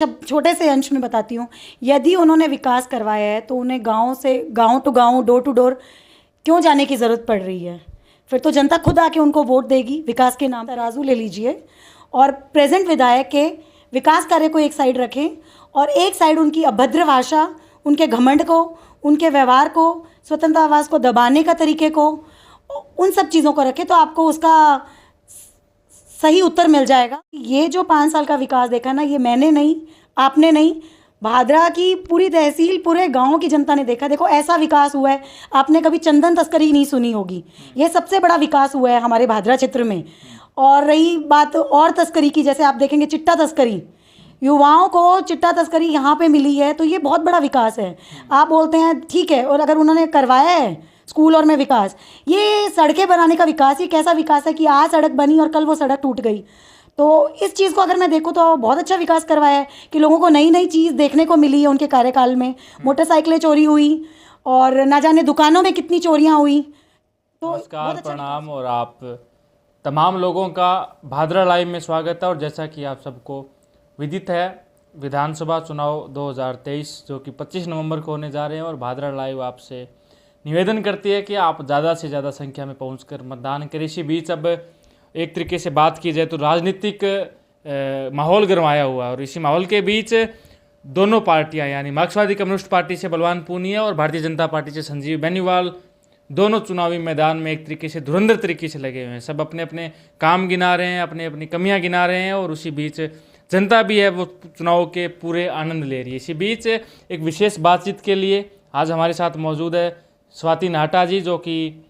सब छोटे से अंश में बताती हूँ। यदि उन्होंने विकास करवाया है तो उन्हें गांव से गांव टू गांव, डोर टू डोर क्यों जाने की ज़रूरत पड़ रही है? फिर तो जनता खुद आके उनको वोट देगी विकास के नाम। तराजू ले लीजिए और प्रेजेंट विधायक के विकास कार्य को एक साइड रखें और एक साइड उनकी अभद्र भाषा, उनके घमंड को, उनके व्यवहार को, स्वतंत्रता आवाज़ को दबाने का तरीके को, उन सब चीज़ों को रखें तो आपको उसका सही उत्तर मिल जाएगा। ये जो 5 साल का विकास देखा ना, ये मैंने नहीं, आपने नहीं, भादरा की पूरी तहसील, पूरे गांव की जनता ने देखा। देखो ऐसा विकास हुआ है, आपने कभी चंदन तस्करी नहीं सुनी होगी, ये सबसे बड़ा विकास हुआ है हमारे भादरा क्षेत्र में। और रही बात और तस्करी की, जैसे आप देखेंगे चिट्टा तस्करी, युवाओं को चिट्टा तस्करी यहाँ पे मिली है, तो ये बहुत बड़ा विकास है। आप बोलते हैं ठीक है, और अगर उन्होंने करवाया है स्कूल और में विकास, ये सड़कें बनाने का विकास, ये कैसा विकास है कि आज सड़क बनी और कल वो सड़क टूट गई। तो इस चीज़ को अगर मैं देखूँ तो बहुत अच्छा विकास करवाया है कि लोगों को नई नई चीज़ देखने को मिली है उनके कार्यकाल में। मोटरसाइकिलें चोरी हुई और ना जाने दुकानों में कितनी चोरियाँ हुई। तो नमस्कार, प्रणाम और आप तमाम लोगों का भादरा लाइव में स्वागत है। और जैसा कि आप सबको विदित है, विधानसभा चुनाव 2023 जो कि 25 नवंबर को होने जा रहे हैं, और भादरा लाइव आपसे निवेदन करती है कि आप ज़्यादा से ज़्यादा संख्या में पहुंचकर मतदान करें। इसी बीच अब एक तरीके से बात की जाए तो राजनीतिक माहौल गरमाया हुआ है, और इसी माहौल के बीच दोनों पार्टियां यानी मार्क्सवादी कम्युनिस्ट पार्टी से बलवान पूनिया और भारतीय जनता पार्टी से संजीव बेनीवाल दोनों चुनावी मैदान में एक तरीके से धुरंधर तरीके से लगे हुए हैं। सब अपने अपने काम गिना रहे हैं, अपनी अपनी कमियां गिना रहे हैं, और उसी बीच जनता भी है वो चुनाव के पूरे आनंद ले रही है। इसी बीच एक विशेष बातचीत के लिए आज हमारे साथ मौजूद है स्वाति नाहटा जी, जो कि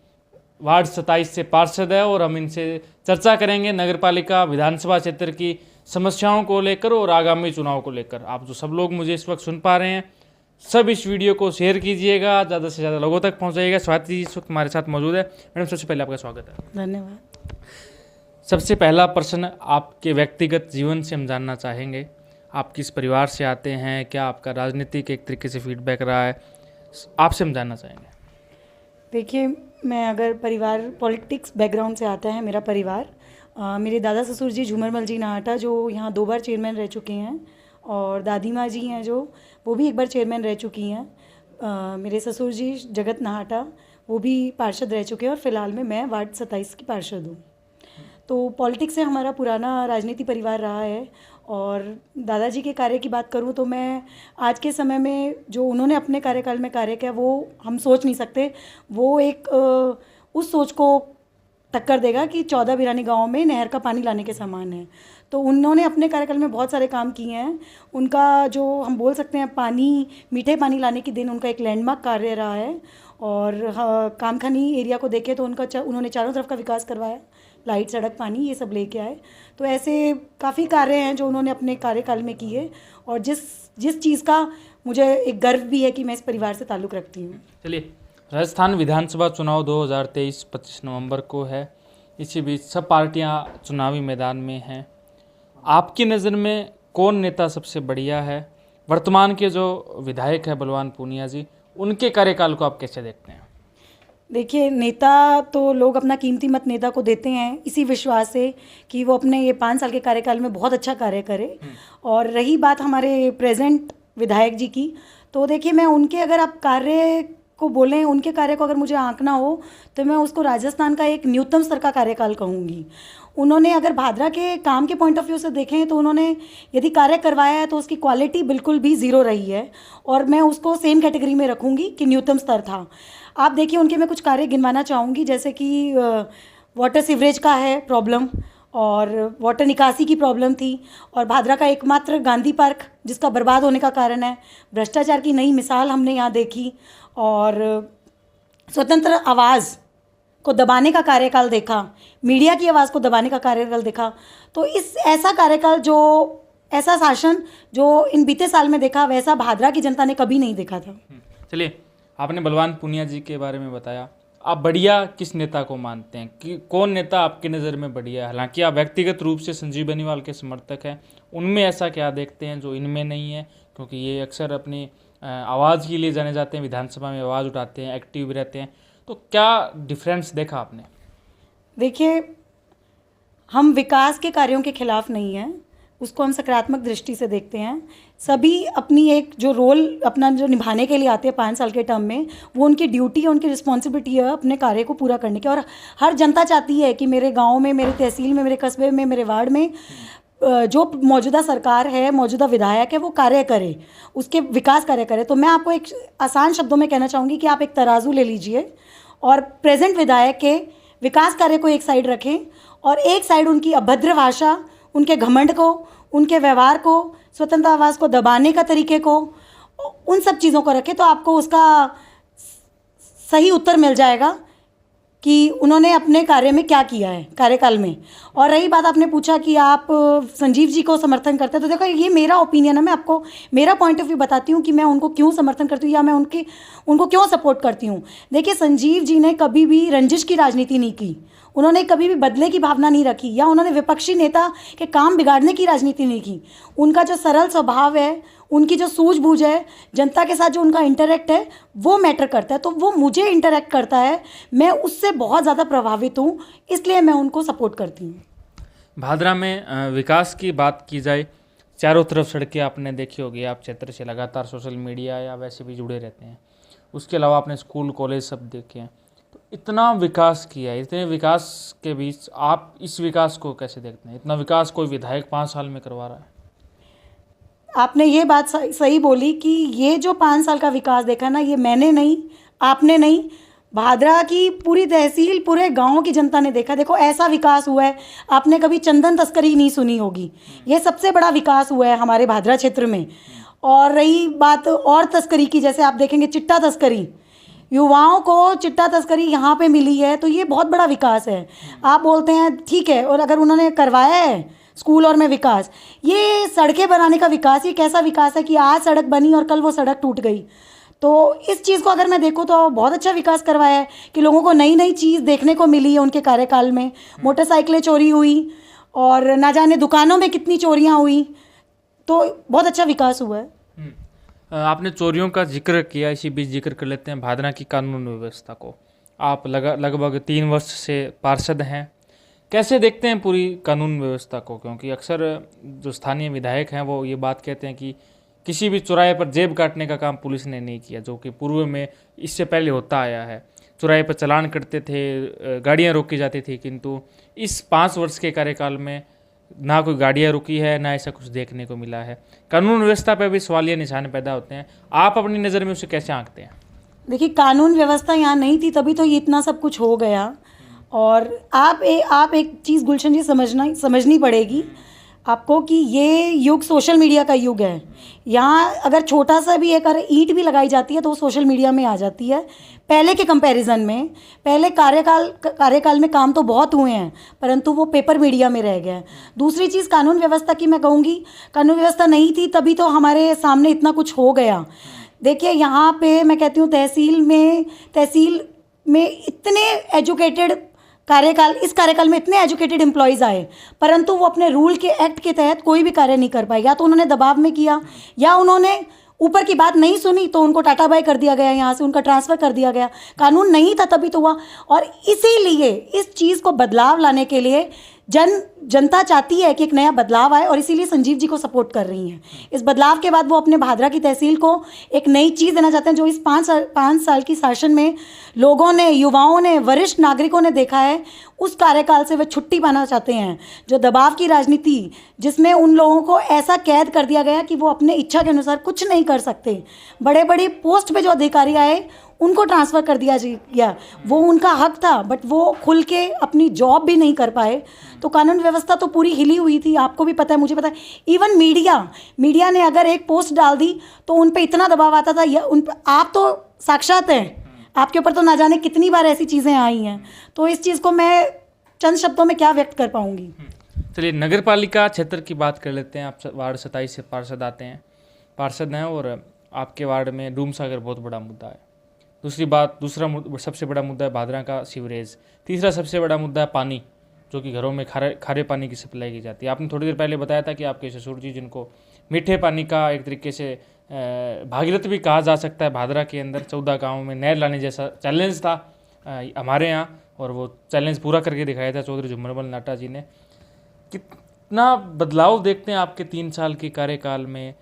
वार्ड 27 से पार्षद है, और हम इनसे चर्चा करेंगे नगरपालिका विधानसभा क्षेत्र की समस्याओं को लेकर और आगामी चुनाव को लेकर। आप जो सब लोग मुझे इस वक्त सुन पा रहे हैं, सब इस वीडियो को शेयर कीजिएगा, ज़्यादा से ज़्यादा लोगों तक पहुंचाइएगा। स्वाति जी इस वक्त हमारे साथ मौजूद है। मैडम, सबसे पहले आपका स्वागत है। धन्यवाद। सबसे पहला प्रश्न आपके व्यक्तिगत जीवन से हम जानना चाहेंगे। आप किस परिवार से आते हैं, क्या आपका राजनीतिक एक तरीके से फीडबैक रहा है, आपसे हम जानना चाहेंगे। देखिए, मैं अगर परिवार पॉलिटिक्स बैकग्राउंड से आता है मेरा परिवार, मेरे दादा ससुर जी झूमरमल जी नाहटा जो यहाँ 2 बार चेयरमैन रह चुके हैं, और दादी माँ जी हैं जो वो भी 1 बार चेयरमैन रह चुकी हैं। मेरे ससुर जी जगत नाहटा वो भी पार्षद रह चुके हैं, और फिलहाल में मैं वार्ड 27 की पार्षद हूँ। तो पॉलिटिक्स से हमारा पुराना राजनीति परिवार रहा है। और दादाजी के कार्य की बात करूं तो मैं आज के समय में जो उन्होंने अपने कार्यकाल में कार्य किया वो हम सोच नहीं सकते। वो एक उस सोच को टक्कर देगा कि 14 बिरानी गाँव में नहर का पानी लाने के समान है। तो उन्होंने अपने कार्यकाल में बहुत सारे काम किए हैं। उनका जो हम बोल सकते हैं पानी, मीठे पानी लाने की दिन उनका एक लैंडमार्क कार्य रहा है। और कामखानी एरिया को देखें तो उन्होंने चारों तरफ का विकास करवाया, लाइट, सड़क, पानी, ये सब लेके आए। तो ऐसे काफ़ी कार्य हैं जो उन्होंने अपने कार्यकाल में किए, और जिस चीज़ का मुझे एक गर्व भी है कि मैं इस परिवार से ताल्लुक़ रखती हूँ। चलिए, राजस्थान विधानसभा चुनाव 2023 25 नवंबर को है। इसी बीच सब पार्टियां चुनावी मैदान में हैं। आपकी नज़र में कौन नेता सबसे बढ़िया है? वर्तमान के जो विधायक है बलवान पूनिया जी, उनके कार्यकाल को आप कैसे देखते हैं? देखिए, नेता तो लोग अपना कीमती मत नेता को देते हैं इसी विश्वास से कि वो अपने ये 5 साल के कार्यकाल में बहुत अच्छा कार्य करे। और रही बात हमारे प्रेजेंट विधायक जी की, तो देखिए मैं उनके, अगर आप कार्य को बोलें, उनके कार्य को अगर मुझे आंकना हो तो मैं उसको राजस्थान का एक न्यूनतम स्तर का कार्यकाल कहूँगी। उन्होंने अगर भादरा के काम के पॉइंट ऑफ व्यू से देखें तो उन्होंने यदि कार्य करवाया है तो उसकी क्वालिटी बिल्कुल भी ज़ीरो रही है, और मैं उसको सेम कैटेगरी में रखूँगी कि न्यूनतम स्तर था। आप देखिए उनके मैं कुछ कार्य गिनवाना चाहूँगी, जैसे कि वाटर सीवरेज का है प्रॉब्लम, और वाटर निकासी की प्रॉब्लम थी, और भादरा का एकमात्र गांधी पार्क जिसका बर्बाद होने का कारण है। भ्रष्टाचार की नई मिसाल हमने यहाँ देखी, और स्वतंत्र आवाज़ को दबाने का कार्यकाल देखा, मीडिया की आवाज़ को दबाने का कार्यकाल देखा। तो ऐसा कार्यकाल, जो ऐसा शासन जो इन बीते साल में देखा, वैसा भादरा की जनता ने कभी नहीं देखा था। चलिए, आपने बलवान पूनिया जी के बारे में बताया। आप बढ़िया किस नेता को मानते हैं कि कौन नेता आपकी नज़र में बढ़िया है? हालांकि आप व्यक्तिगत रूप से संजीव बेनीवाल के समर्थक हैं, उनमें ऐसा क्या देखते हैं जो इनमें नहीं है? क्योंकि ये अक्सर अपनी आवाज़ के लिए जाने जाते हैं, विधानसभा में आवाज़ उठाते हैं, एक्टिव रहते हैं। तो क्या डिफरेंस देखा आपने? देखिए, हम विकास के कार्यों के खिलाफ नहीं हैं, उसको हम सकारात्मक दृष्टि से देखते हैं। सभी अपनी एक जो रोल अपना जो निभाने के लिए आते हैं 5 साल के टर्म में, वो उनकी ड्यूटी है, उनकी रिस्पॉन्सिबिलिटी है अपने कार्य को पूरा करने की। और हर जनता चाहती है कि मेरे गांव में, मेरे तहसील में, मेरे कस्बे में, मेरे वार्ड में जो मौजूदा सरकार है, मौजूदा विधायक है, वो कार्य करे, उसके विकास कार्य करे। तो मैं आपको एक आसान शब्दों में कहना चाहूँगी कि आप एक तराजू ले लीजिए और प्रेजेंट विधायक के विकास कार्य को एक साइड रखें और एक साइड उनकी अभद्र भाषा, उनके घमंड को, उनके व्यवहार को, स्वतंत्रता आवाज़ को दबाने का तरीके को, उन सब चीज़ों को रखें तो आपको उसका सही उत्तर मिल जाएगा कि उन्होंने अपने कार्य में क्या किया है कार्यकाल में। और रही बात, आपने पूछा कि आप संजीव जी को समर्थन करते हैं, तो देखो ये मेरा ओपिनियन है, मैं आपको मेरा पॉइंट ऑफ व्यू बताती हूँ कि मैं उनको क्यों समर्थन करती हूँ या मैं उनको क्यों सपोर्ट करती हूँ। देखिए, संजीव जी ने कभी भी रंजिश की राजनीति नहीं की, उन्होंने कभी भी बदले की भावना नहीं रखी, या उन्होंने विपक्षी नेता के काम बिगाड़ने की राजनीति नहीं की। उनका जो सरल स्वभाव है, उनकी जो सूझबूझ है, जनता के साथ जो उनका इंटरेक्ट है, वो मैटर करता है। तो वो मुझे इंटरेक्ट करता है, मैं उससे बहुत ज़्यादा प्रभावित हूँ, इसलिए मैं उनको सपोर्ट करती हूँ। भादरा में विकास की बात की जाए, चारों तरफ सड़कें आपने देखी होगी, आप क्षेत्र से लगातार सोशल मीडिया या वैसे भी जुड़े रहते हैं। उसके अलावा आपने स्कूल कॉलेज सब देखे हैं। तो इतना विकास किया है, इतने विकास के बीच आप इस विकास को कैसे देखते हैं? इतना विकास कोई विधायक 5 साल में करवा रहा है? आपने ये बात सही बोली कि ये जो 5 साल का विकास देखा ना, ये मैंने नहीं, आपने नहीं, भादरा की पूरी तहसील, पूरे गांव की जनता ने देखा। देखो, ऐसा विकास हुआ है, आपने कभी चंदन तस्करी नहीं सुनी होगी, ये सबसे बड़ा विकास हुआ है हमारे भादरा क्षेत्र में। और रही बात और तस्करी की, जैसे आप देखेंगे चिट्टा तस्करी, युवाओं को चिट्टा तस्करी यहाँ पे मिली है, तो ये बहुत बड़ा विकास है। आप बोलते हैं ठीक है, और अगर उन्होंने करवाया है स्कूल और में विकास, ये सड़कें बनाने का विकास, ये कैसा विकास है कि आज सड़क बनी और कल वो सड़क टूट गई। तो इस चीज़ को अगर मैं देखूँ तो बहुत अच्छा विकास करवाया है कि लोगों को नई नई चीज़ देखने को मिली है उनके कार्यकाल में। मोटरसाइकिलें चोरी हुई और ना जाने दुकानों में कितनी चोरियाँ हुई, तो बहुत अच्छा विकास हुआ है। आपने चोरियों का जिक्र किया, इसी बीच जिक्र कर लेते हैं भादरा की कानून व्यवस्था को। आप लगभग 3 वर्ष से पार्षद हैं, कैसे देखते हैं पूरी कानून व्यवस्था को? क्योंकि अक्सर जो स्थानीय विधायक हैं वो ये बात कहते हैं कि किसी भी चौराहे पर जेब काटने का काम पुलिस ने नहीं किया, जो कि पूर्व में इससे पहले होता आया है। चौराहे पर चालान करते थे, गाड़ियां रोकी जाती थी, किंतु इस 5 वर्ष के कार्यकाल में ना कोई गाड़ियां रुकी है, ना ऐसा कुछ देखने को मिला है। कानून व्यवस्था पर भी सवालिया निशान पैदा होते हैं, आप अपनी नज़र में उसे कैसे आंकते हैं? देखिए, कानून व्यवस्था यहाँ नहीं थी तभी तो ये इतना सब कुछ हो गया। और आप एक चीज़ गुलशन जी समझनी पड़ेगी आपको कि ये युग सोशल मीडिया का युग है। यहाँ अगर छोटा सा भी एक ईंट भी लगाई जाती है तो वो सोशल मीडिया में आ जाती है। पहले के कंपैरिजन में, पहले कार्यकाल में काम तो बहुत हुए हैं, परंतु वो पेपर मीडिया में रह गया है। दूसरी चीज़ कानून व्यवस्था की मैं कहूँगी, कानून व्यवस्था नहीं थी तभी तो हमारे सामने इतना कुछ हो गया। देखिए, यहाँ पे मैं कहती हूँ तहसील में इतने एजुकेटेड इस कार्यकाल में इतने एजुकेटेड एम्प्लॉयज़ आए, परंतु वो अपने रूल के एक्ट के तहत कोई भी कार्य नहीं कर पाए। या तो उन्होंने दबाव में किया, या उन्होंने ऊपर की बात नहीं सुनी तो उनको टाटा बाय कर दिया गया, यहाँ से उनका ट्रांसफ़र कर दिया गया। कानून नहीं था तभी तो हुआ। और इसीलिए इस चीज़ को बदलाव लाने के लिए जनता चाहती है कि एक नया बदलाव आए, और इसीलिए संजीव जी को सपोर्ट कर रही हैं। इस बदलाव के बाद वो अपने भादरा की तहसील को एक नई चीज़ देना चाहते हैं, जो इस 5 साल की शासन में लोगों ने, युवाओं ने, वरिष्ठ नागरिकों ने देखा है, उस कार्यकाल से वे छुट्टी पाना चाहते हैं। जो दबाव की राजनीति, जिसमें उन लोगों को ऐसा कैद कर दिया गया कि वो अपने इच्छा के अनुसार कुछ नहीं कर सकते। बड़े बड़े पोस्ट पे जो अधिकारी आए उनको ट्रांसफ़र कर दिया गया, वो उनका हक था, बट वो खुल के अपनी जॉब भी नहीं कर पाए। तो कानून व्यवस्था तो पूरी हिली हुई थी, आपको भी पता है, मुझे पता है। इवन मीडिया ने अगर एक पोस्ट डाल दी तो उन पे इतना दबाव आता था, या आप तो साक्षात हैं, आपके ऊपर तो ना जाने कितनी बार ऐसी चीज़ें आई हैं। तो इस चीज़ को मैं चंद शब्दों में क्या व्यक्त कर पाऊँगी। चलिए, नगर पालिका क्षेत्र की बात कर लेते हैं। आप वार्ड 27 से पार्षद हैं और आपके वार्ड में डूम सागर बहुत बड़ा मुद्दा है। दूसरा सबसे बड़ा मुद्दा है भादरा का सीवरेज। तीसरा सबसे बड़ा मुद्दा है पानी, जो कि घरों में खारे पानी की सप्लाई की जाती है। आपने थोड़ी देर पहले बताया था कि आपके ससुर जी, जिनको मीठे पानी का एक तरीके से भागीरथ भी कहा जा सकता है, भादरा के अंदर 14 गाँव में नहर लाने जैसा चैलेंज था हमारे यहाँ, और वो चैलेंज पूरा करके दिखाया था चौधरी झुम्मरमल नाटा जी ने। कि कितना बदलाव देखते हैं आपके 3 साल के कार्यकाल में?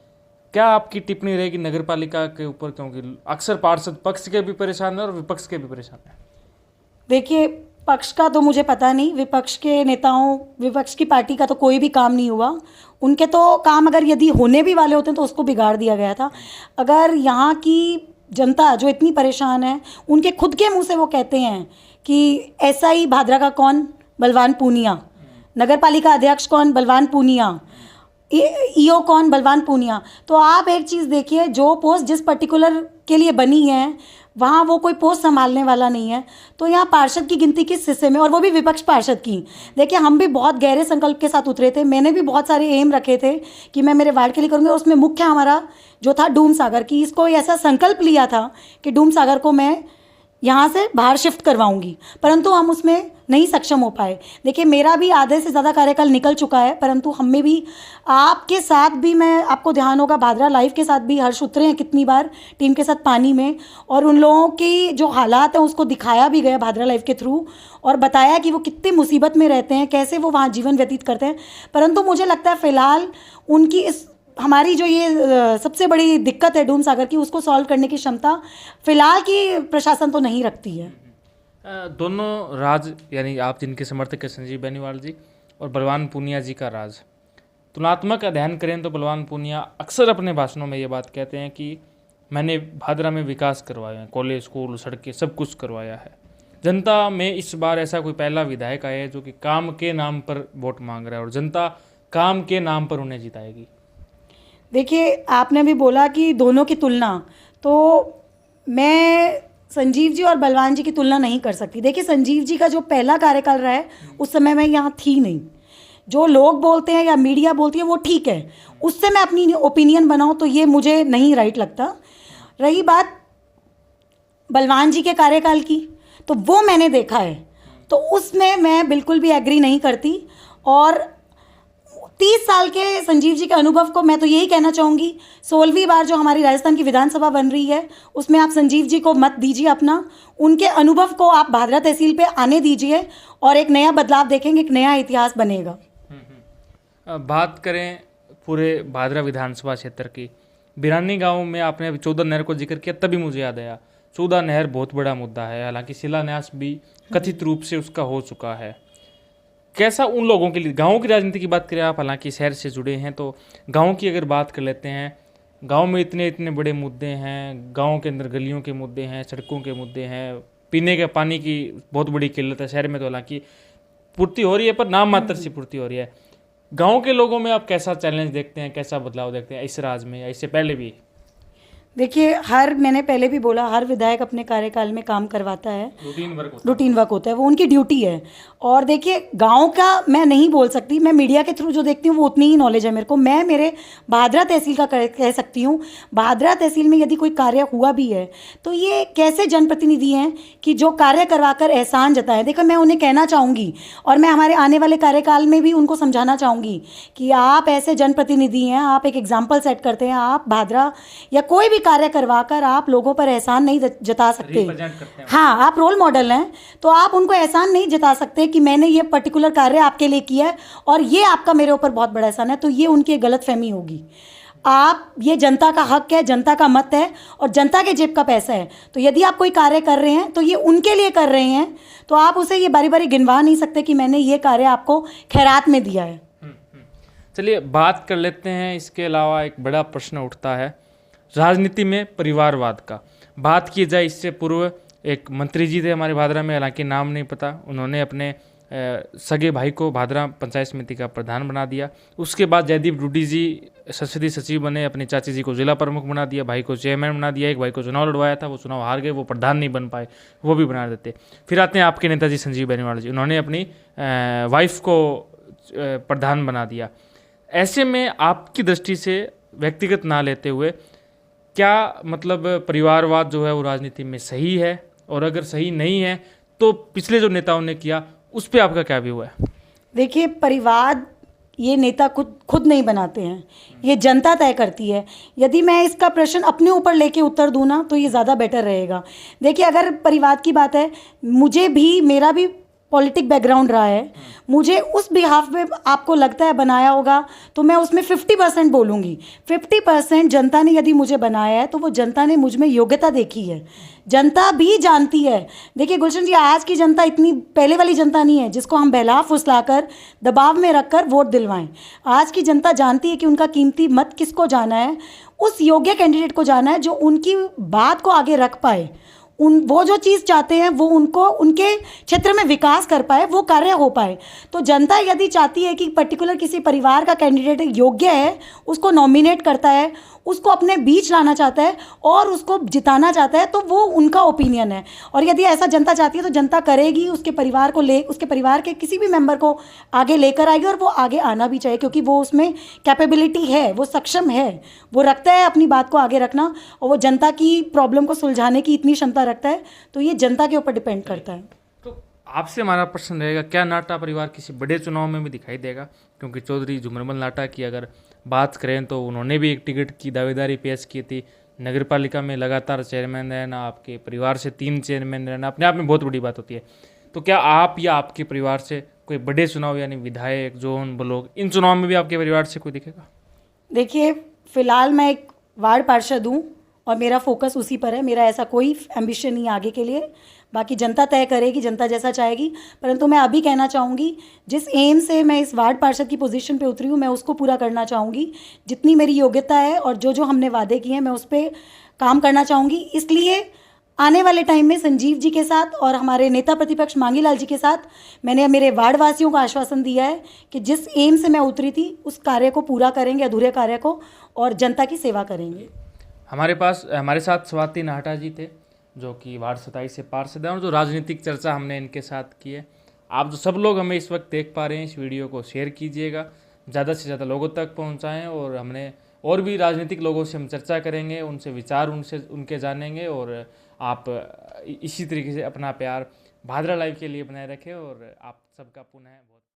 क्या आपकी टिप्पणी रहेगी नगर पालिका के ऊपर, क्योंकि अक्सर पार्षद पक्ष के भी परेशान है और विपक्ष के भी परेशान है? देखिए, पक्ष का तो मुझे पता नहीं, विपक्ष के नेताओं, विपक्ष की पार्टी का तो कोई भी काम नहीं हुआ। उनके तो काम अगर यदि होने भी वाले होते हैं तो उसको बिगाड़ दिया गया था। अगर यहाँ की जनता जो इतनी परेशान है, उनके खुद के मुंह से वो कहते हैं कि SI भादरा का कौन? बलवान पूनिया। नगर पालिका अध्यक्ष कौन? बलवान पूनिया। EO कौन? बलवान पूनिया। तो आप एक चीज़ देखिए, जो पोस्ट जिस पर्टिकुलर के लिए बनी है वहाँ वो कोई पोस्ट संभालने वाला नहीं है। तो यहाँ पार्षद की गिनती किस हिस्से में, और वो भी विपक्ष पार्षद की। देखिए, हम भी बहुत गहरे संकल्प के साथ उतरे थे। मैंने भी बहुत सारे एम रखे थे कि मैं मेरे वार्ड के लिए करूँगी, और उसमें मुख्य हमारा जो था डूम सागर की, इसको ऐसा संकल्प लिया था कि डूम सागर को मैं यहाँ से बाहर शिफ्ट करवाऊंगी, परंतु हम उसमें नहीं सक्षम हो पाए। देखिए, मेरा भी आधे से ज़्यादा कार्यकाल निकल चुका है, परंतु हमें भी आपके साथ भी, मैं आपको ध्यान होगा भादरा लाइव के साथ भी हर्ष उतरे हैं कितनी बार टीम के साथ पानी में, और उन लोगों की जो हालात हैं उसको दिखाया भी गया भादरा लाइव के थ्रू, और बताया कि वो कितनी मुसीबत में रहते हैं, कैसे वो वहाँ जीवन व्यतीत करते हैं। परंतु मुझे लगता है फ़िलहाल उनकी इस हमारी जो ये सबसे बड़ी दिक्कत है डूम सागर की, उसको सॉल्व करने की क्षमता फिलहाल की प्रशासन तो नहीं रखती है। दोनों राज, यानी आप जिनके समर्थक हैं संजीव बेनीवाल जी और बलवान पूनिया जी का राज, तुलनात्मक अध्ययन करें तो बलवान पूनिया अक्सर अपने भाषणों में ये बात कहते हैं कि मैंने भादरा में विकास करवाया है, कॉलेज, स्कूल, सड़कें, सब कुछ करवाया है। जनता में इस बार ऐसा कोई पहला विधायक आया है जो कि काम के नाम पर वोट मांग रहा है और जनता काम के नाम पर उन्हें जिताएगी। देखिए, आपने भी बोला कि दोनों की तुलना, तो मैं संजीव जी और बलवान जी की तुलना नहीं कर सकती। देखिए, संजीव जी का जो पहला कार्यकाल रहा है उस समय मैं यहाँ थी नहीं। जो लोग बोलते हैं या मीडिया बोलती है वो ठीक है, उससे मैं अपनी ओपिनियन बनाऊँ तो ये मुझे नहीं राइट लगता। रही बात बलवान जी के कार्यकाल की, तो वो मैंने देखा है, तो उसमें मैं बिल्कुल भी एग्री नहीं करती। और 30 साल के संजीव जी के अनुभव को मैं तो यही कहना चाहूँगी, 16वीं बार जो हमारी राजस्थान की विधानसभा बन रही है उसमें आप संजीव जी को मत दीजिए अपना, उनके अनुभव को आप भादरा तहसील पे आने दीजिए और एक नया बदलाव देखेंगे, एक नया इतिहास बनेगा। बात करें पूरे भादरा विधानसभा क्षेत्र की, बिरानी गांव में आपने अभी 14 नहर को जिक्र किया, तभी मुझे याद आया 14 नहर बहुत बड़ा मुद्दा है, हालांकि शिलान्यास भी कथित रूप से उसका हो चुका है। कैसा उन लोगों के लिए, गांव की राजनीति की बात करें आप, हालांकि शहर से जुड़े हैं, तो गांव की अगर बात कर लेते हैं, गांव में इतने इतने बड़े मुद्दे हैं, गांव के अंदर गलियों के मुद्दे हैं, सड़कों के मुद्दे हैं, पीने के पानी की बहुत बड़ी किल्लत है। शहर में तो हालांकि पूर्ति हो रही है पर नाम मात्र से पूर्ति हो रही है। गांव के लोगों में आप कैसा चैलेंज देखते हैं, कैसा बदलाव देखते हैं इस राज में या इससे पहले भी? देखिए, मैंने पहले भी बोला, हर विधायक अपने कार्यकाल में काम करवाता है, रूटीन वर्क होता है, वो उनकी ड्यूटी है। और देखिए, गांव का मैं नहीं बोल सकती, मैं मीडिया के थ्रू जो देखती हूँ वो उतनी ही नॉलेज है मेरे को। मैं मेरे भादरा तहसील का कह सकती हूँ। भादरा तहसील में यदि कोई कार्य हुआ भी है तो ये कैसे जनप्रतिनिधि हैं कि जो कार्य करवा कर एहसान जताएं। देखो, मैं उन्हें कहना चाहूँगी और मैं हमारे आने वाले कार्यकाल में भी उनको समझाना चाहूँगी कि आप ऐसे जनप्रतिनिधि हैं, आप एक एग्जाम्पल सेट करते हैं, आप भादरा या कोई भी कार्य करवाकर आप लोगों पर एहसान नहीं जता सकते। हाँ, आप रोल मॉडल हैं, तो आप उनको एहसान नहीं जता सकते कि मैंने ये पर्टिकुलर कार्य आपके लिए किया है और ये आपका मेरे ऊपर बहुत बड़ा एहसान है। तो ये उनकी गलतफहमी होगी। आप, ये जनता का हक है, जनता का मत है और जनता के जेब का पैसा है। तो यदि आप कोई कार्य कर रहे हैं तो ये उनके लिए कर रहे हैं, तो आप उसे ये बारी बारी गिनवा नहीं सकते कि मैंने ये कार्य आपको खैरात में दिया है। चलिए बात कर लेते हैं। इसके अलावा एक बड़ा प्रश्न उठता है राजनीति में परिवारवाद का। बात की जाए, इससे पूर्व एक मंत्री जी थे हमारे भादरा में, हालांकि नाम नहीं पता, उन्होंने अपने सगे भाई को भादरा पंचायत समिति का प्रधान बना दिया। उसके बाद जयदीप रूडी जी संसदीय सचिव बने, अपनी चाची जी को जिला प्रमुख बना दिया, भाई को चेयरमैन बना दिया। एक भाई को चुनाव लड़वाया था, वो चुनाव हार गए, वो प्रधान नहीं बन पाए, वो भी बना देते। फिर आते हैं आपके नेताजी संजीव बेनीवाल जी, उन्होंने अपनी वाइफ को प्रधान बना दिया। ऐसे में आपकी दृष्टि से, व्यक्तिगत ना लेते हुए, क्या मतलब परिवारवाद जो है वो राजनीति में सही है? और अगर सही नहीं है तो पिछले जो नेताओं ने किया उस पर आपका क्या व्यू है? देखिए, परिवार ये नेता खुद नहीं बनाते हैं, ये जनता तय करती है। यदि मैं इसका प्रश्न अपने ऊपर लेके उत्तर दूँ ना तो ये ज़्यादा बेटर रहेगा। देखिए, अगर परिवार की बात है, मुझे भी, मेरा भी पॉलिटिक बैकग्राउंड रहा है, मुझे उस बिहाफ पे आपको लगता है बनाया होगा तो मैं उसमें 50% बोलूँगी। 50% जनता ने यदि मुझे बनाया है तो वो जनता ने मुझ में योग्यता देखी है, जनता भी जानती है। देखिए गुलशन जी, आज की जनता इतनी पहले वाली जनता नहीं है जिसको हम बहला फुसलाकर दबाव में रखकर वोट दिलवाएं। आज की जनता जानती है कि उनका कीमती मत किसको जाना है, उस योग्य कैंडिडेट को जाना है जो उनकी बात को आगे रख पाए, वो जो चीज़ चाहते हैं वो उनको उनके क्षेत्र में विकास कर पाए, वो कार्य हो पाए। तो जनता यदि चाहती है कि पर्टिकुलर किसी परिवार का कैंडिडेट योग्य है, उसको नॉमिनेट करता है, उसको अपने बीच लाना चाहता है और उसको जिताना चाहता है, तो वो उनका ओपिनियन है। और यदि ऐसा जनता चाहती है तो जनता करेगी, उसके परिवार को उसके परिवार के किसी भी मेंबर को आगे लेकर आएगी और वो आगे आना भी चाहिए, क्योंकि वो उसमें कैपेबिलिटी है, वो सक्षम है, वो रखता है अपनी बात को आगे रखना और वो जनता की प्रॉब्लम को सुलझाने की इतनी क्षमता रखता है। तो ये जनता के ऊपर डिपेंड करता है। तो आपसे हमारा प्रश्न रहेगा, क्या नाटा परिवार किसी बड़े चुनाव में भी दिखाई देगा? क्योंकि चौधरी झुमरमल नाटा की अगर बात करें तो उन्होंने भी एक टिकट की दावेदारी पेश की थी। नगर पालिका में लगातार चेयरमैन रहना, आपके परिवार से 3 चेयरमैन रहना अपने आप में बहुत बड़ी बात होती है। तो क्या आप या आपके परिवार से कोई बड़े चुनाव यानी विधायक, जोन, ब्लॉक, इन चुनाव में भी आपके परिवार से कोई दिखेगा? देखिए, फ़िलहाल मैं एक वार्ड पार्षद हूँ और मेरा फोकस उसी पर है। मेरा ऐसा कोई एम्बिशन नहीं आगे के लिए, बाकी जनता तय करेगी, जनता जैसा चाहेगी। परंतु मैं अभी कहना चाहूँगी, जिस एम से मैं इस वार्ड पार्षद की पोजीशन पे उतरी हूँ, मैं उसको पूरा करना चाहूँगी। जितनी मेरी योग्यता है और जो जो हमने वादे किए हैं, मैं उस पर काम करना चाहूँगी। इसलिए आने वाले टाइम में संजीव जी के साथ और हमारे नेता प्रतिपक्ष मांगी लाल जी के साथ मैंने मेरे वार्ड वासियों को आश्वासन दिया है कि जिस एम से मैं उतरी थी उस कार्य को पूरा करेंगे, अधूरे कार्य को, और जनता की सेवा करेंगे। हमारे साथ स्वाति नाहटा जी थे, जो कि वार्ड 27 से पार्षद हैं, और जो राजनीतिक चर्चा हमने इनके साथ की है। आप जो सब लोग हमें इस वक्त देख पा रहे हैं, इस वीडियो को शेयर कीजिएगा, ज़्यादा से ज़्यादा लोगों तक पहुंचाएं। और हमने और भी राजनीतिक लोगों से हम चर्चा करेंगे, उनसे विचार उनके जानेंगे। और आप इसी तरीके से अपना प्यार भादरा लाइव के लिए बनाए रखें। और आप सबका पुनः बहुत